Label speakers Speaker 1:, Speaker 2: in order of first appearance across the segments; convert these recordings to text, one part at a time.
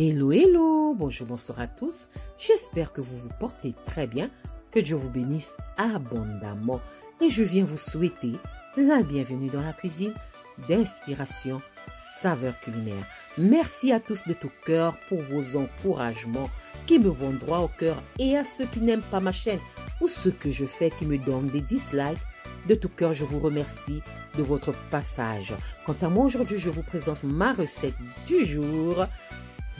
Speaker 1: Hello, hello, bonjour, bonsoir à tous. J'espère que vous vous portez très bien, que Dieu vous bénisse abondamment. Et je viens vous souhaiter la bienvenue dans la cuisine d'inspiration saveur culinaire. Merci à tous de tout cœur pour vos encouragements qui me vont droit au cœur et à ceux qui n'aiment pas ma chaîne ou ce que je fais qui me donnent des dislikes. De tout cœur, je vous remercie de votre passage. Quant à moi, aujourd'hui, je vous présente ma recette du jour.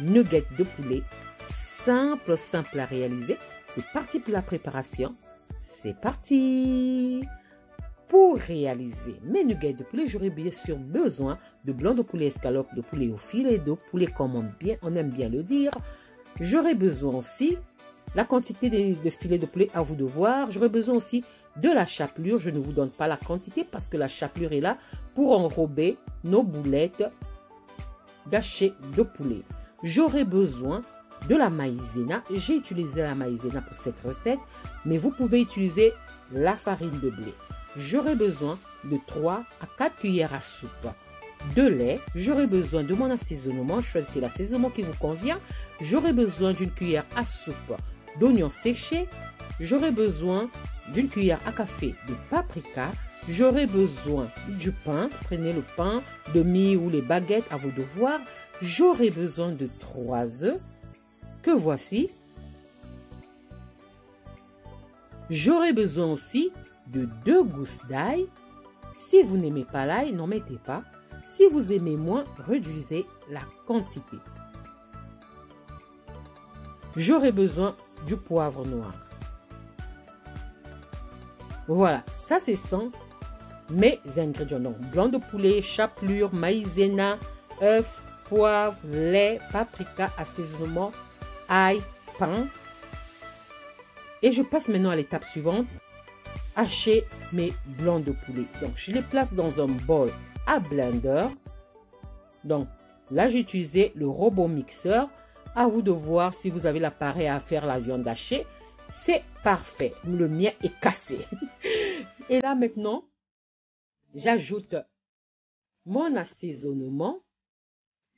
Speaker 1: Nuggets de poulet, simple à réaliser. C'est parti pour la préparation. C'est parti. Pour réaliser mes nuggets de poulet, j'aurai bien sûr besoin de blanc de poulet escalope, de poulet au filet, de poulet comme on aime bien le dire. J'aurai besoin aussi la quantité de filets de poulet, à vous de voir. J'aurai besoin aussi de la chapelure. Je ne vous donne pas la quantité parce que la chapelure est là pour enrober nos boulettes d'hachées de poulet. J'aurai besoin de la maïzena. J'ai utilisé la maïzena pour cette recette, mais vous pouvez utiliser la farine de blé. J'aurai besoin de 3 à 4 cuillères à soupe de lait. J'aurai besoin de mon assaisonnement. Choisissez l'assaisonnement qui vous convient. J'aurai besoin d'une cuillère à soupe d'oignons séchés. J'aurai besoin d'une cuillère à café de paprika. J'aurai besoin du pain. Prenez le pain de mie ou les baguettes, à vous de voir. J'aurai besoin de 3 œufs que voici. J'aurai besoin aussi de 2 gousses d'ail. Si vous n'aimez pas l'ail, n'en mettez pas. Si vous aimez moins, réduisez la quantité. J'aurai besoin du poivre noir. Voilà, ça c'est sans mes ingrédients. Donc, blanc de poulet, chapelure, maïzena, œufs, poivre, lait, paprika, assaisonnement, ail, pain. Et je passe maintenant à l'étape suivante. Hacher mes blancs de poulet. Donc, je les place dans un bol à blender. Donc, là, j'ai utilisé le robot mixeur. À vous de voir si vous avez l'appareil à faire la viande hachée. C'est parfait. Le mien est cassé. Et là, maintenant, j'ajoute mon assaisonnement.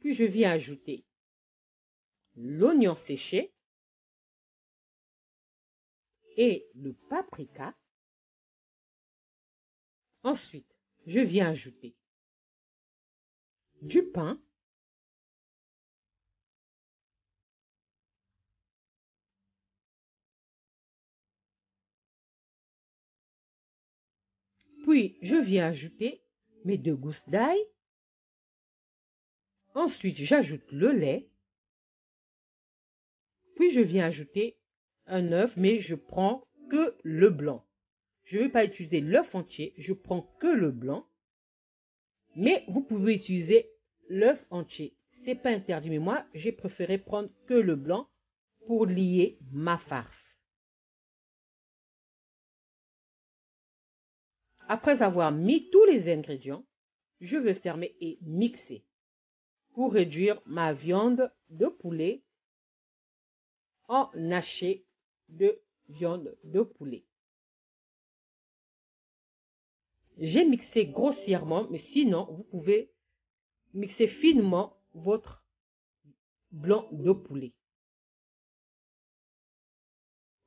Speaker 1: Puis, je viens ajouter l'oignon séché et le paprika. Ensuite, je viens ajouter du pain. Puis, je viens ajouter mes 2 gousses d'ail. Ensuite, j'ajoute le lait. Puis, je viens ajouter un œuf, mais je prends que le blanc. Je ne vais pas utiliser l'œuf entier, je prends que le blanc. Mais vous pouvez utiliser l'œuf entier. C'est pas interdit, mais moi, j'ai préféré prendre que le blanc pour lier ma farce. Après avoir mis tous les ingrédients, je vais fermer et mixer pour réduire ma viande de poulet en haché de viande de poulet. J'ai mixé grossièrement, mais sinon, vous pouvez mixer finement votre blanc de poulet.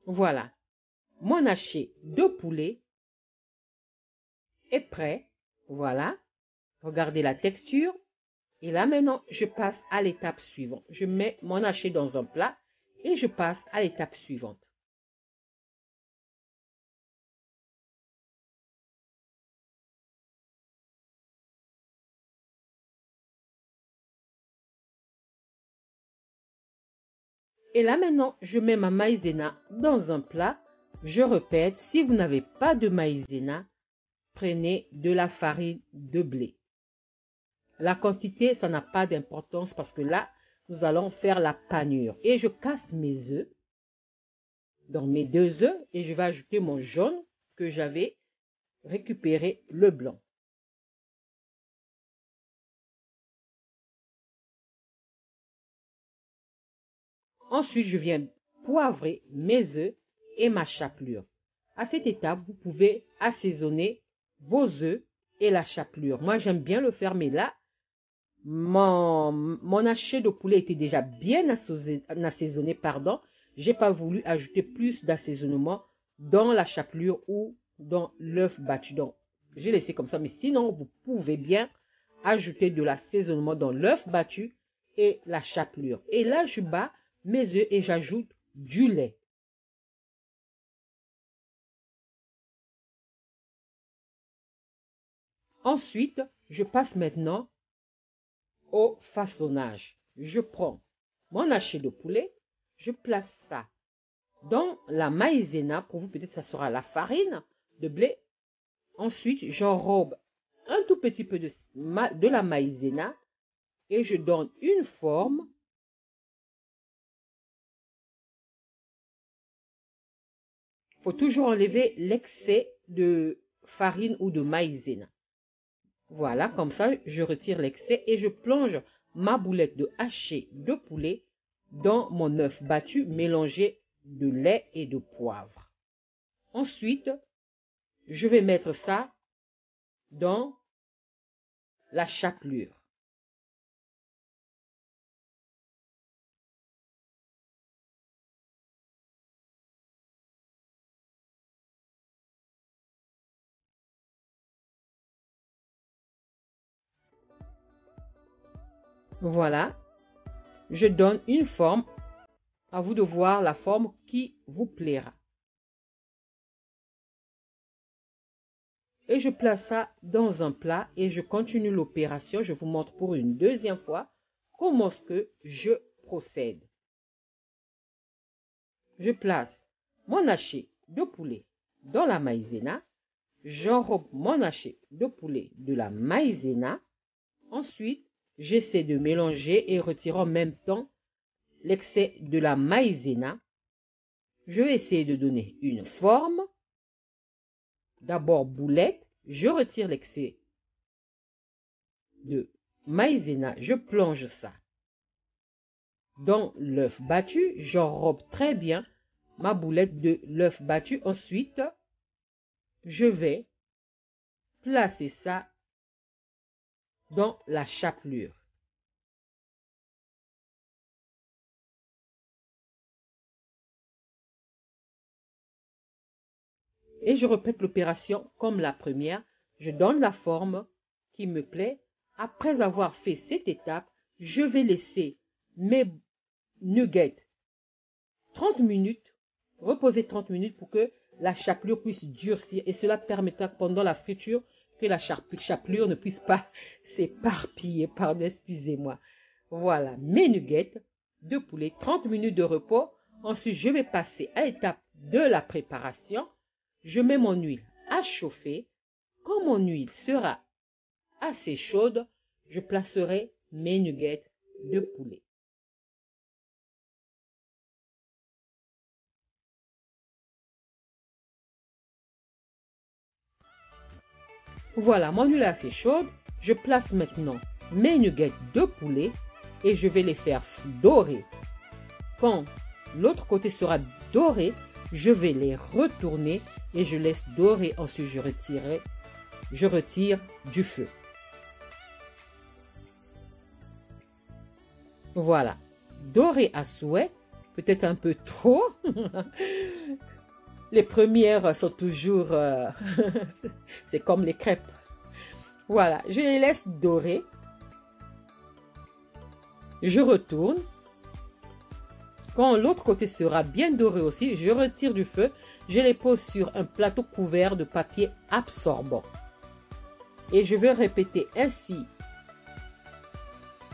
Speaker 1: Voilà, mon haché de poulet est prêt. Voilà, regardez la texture. Et là, maintenant, je passe à l'étape suivante. Je mets mon haché dans un plat et je passe à l'étape suivante. Et là, maintenant, je mets ma maïzena dans un plat. Je répète, si vous n'avez pas de maïzena, prenez de la farine de blé. La quantité, ça n'a pas d'importance parce que là, nous allons faire la panure. Et je casse mes œufs, donc mes 2 œufs, et je vais ajouter mon jaune que j'avais récupéré le blanc. Ensuite, je viens poivrer mes œufs et ma chapelure. À cette étape, vous pouvez assaisonner vos œufs et la chapelure. Moi, j'aime bien le faire, mais là, Mon haché de poulet était déjà bien assaisonné, pardon. J'ai pas voulu ajouter plus d'assaisonnement dans la chapelure ou dans l'œuf battu. Donc, j'ai laissé comme ça. Mais sinon, vous pouvez bien ajouter de l'assaisonnement dans l'œuf battu et la chapelure. Et là, je bats mes œufs et j'ajoute du lait. Ensuite, je passe maintenant au façonnage. Je prends mon haché de poulet, je place ça dans la maïzena. Pour vous, peut-être ça sera la farine de blé. Ensuite, j'enrobe un tout petit peu de la maïzena et je donne une forme. Il faut toujours enlever l'excès de farine ou de maïzena. Voilà, comme ça, je retire l'excès et je plonge ma boulette de haché de poulet dans mon œuf battu mélangé de lait et de poivre. Ensuite, je vais mettre ça dans la chapelure. Voilà, je donne une forme. À vous de voir la forme qui vous plaira. Et je place ça dans un plat et je continue l'opération. Je vous montre pour une deuxième fois comment est-ce que je procède. Je place mon haché de poulet dans la maïzena. J'enrobe mon haché de poulet de la maïzena. Ensuite, j'essaie de mélanger et retirer en même temps l'excès de la maïzena. Je vais essayer de donner une forme. D'abord boulette, je retire l'excès de maïzena, je plonge ça dans l'œuf battu, j'enrobe très bien ma boulette de l'œuf battu. Ensuite, je vais placer ça dans la chapelure. Et je répète l'opération comme la première. Je donne la forme qui me plaît. Après avoir fait cette étape, je vais laisser mes nuggets 30 minutes, reposer 30 minutes pour que la chapelure puisse durcir. Et cela permettra pendant la friture que la chapelure ne puisse pas s'éparpiller. Pardon, excusez-moi. Voilà, mes nuggets de poulet, 30 minutes de repos. Ensuite, je vais passer à l'étape de la préparation. Je mets mon huile à chauffer. Quand mon huile sera assez chaude, je placerai mes nuggets de poulet. Voilà, mon huile est assez chaude. Je place maintenant mes nuggets de poulet et je vais les faire dorer. Quand l'autre côté sera doré, je vais les retourner et je laisse dorer. Ensuite, je retire du feu. Voilà, doré à souhait, peut-être un peu trop. Les premières sont toujours... c'est comme les crêpes. Voilà, je les laisse dorer. Je retourne. Quand l'autre côté sera bien doré aussi, je retire du feu. Je les pose sur un plateau couvert de papier absorbant. Et je vais répéter ainsi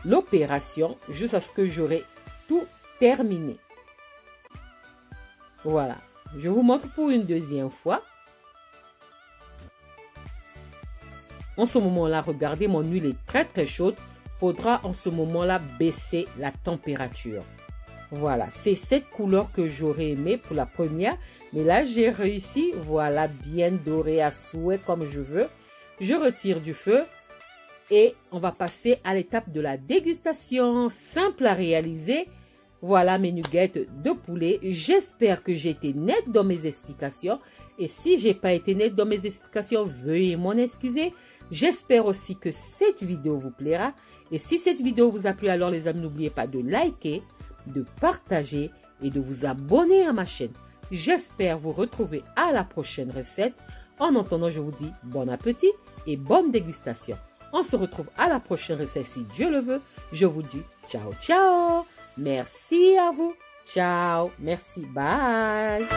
Speaker 1: l'opération jusqu'à ce que j'aurai tout terminé. Voilà. Je vous montre pour une deuxième fois. En ce moment-là, regardez, mon huile est très très chaude. Faudra en ce moment-là baisser la température. Voilà, c'est cette couleur que j'aurais aimé pour la première. Mais là, j'ai réussi. Voilà, bien doré à souhait comme je veux. Je retire du feu. Et on va passer à l'étape de la dégustation. Simple à réaliser. Voilà mes nuggets de poulet. J'espère que j'ai été nette dans mes explications. Et si j'ai pas été nette dans mes explications, veuillez m'en excuser. J'espère aussi que cette vidéo vous plaira. Et si cette vidéo vous a plu, alors les amis, n'oubliez pas de liker, de partager et de vous abonner à ma chaîne. J'espère vous retrouver à la prochaine recette. En attendant, je vous dis bon appétit et bonne dégustation. On se retrouve à la prochaine recette si Dieu le veut. Je vous dis ciao, ciao. Merci à vous. Ciao. Merci. Bye.